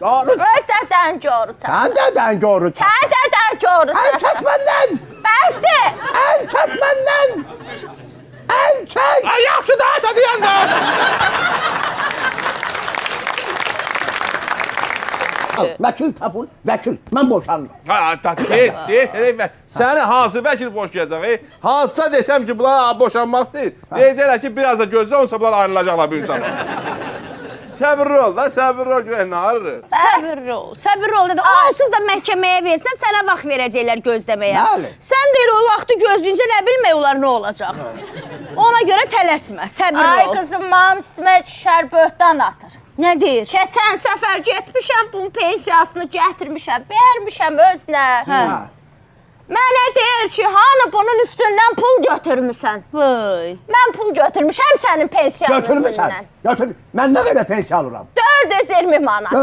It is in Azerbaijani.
Doğru. Ötədən görürsən. Sən dədən görürsən. Sən dədən görürsən. Əl çək məndən. Bəsdir. Əl çək məndən. Əl çək. Ay yaxşı da ata deyəndə. Vəkil tapın, vəkil. Mən boşandım. Səni hansı vəkil boşayacaq? Hansısa desəm ki, bunlar boşanmaq deyil. Deyəcəklər ki, biraz da gözlə, onsa bunlar ayrılacaqlar bir insan. Səbirli ol da, səbirli ol, görək nə arırıq. Səbirli ol dedi. Onsuz da məhkəməyə versən, sənə vaxt verəcəklər gözləməyə. Bəli. Sən deyir o vaxtı gözləyincə nə bilmək olar nə olacaq. Ona görə tələsmə, səbirli Ay ol. qızım, mənim üstümə şər böhtan atır. Nə deyir? Keçən səfər getmişəm, bunun pensiyasını gətirmişəm, vermişəm özünə. Hə. Mənə deyir ki, hanı bunun üstündən pul götürmüsən? Vay. Mən pul götürmüşəm sənin pensiyanın Götürmüsən. üstündən. Götür. Mən nə qədər pensiya alıram? 420 manat.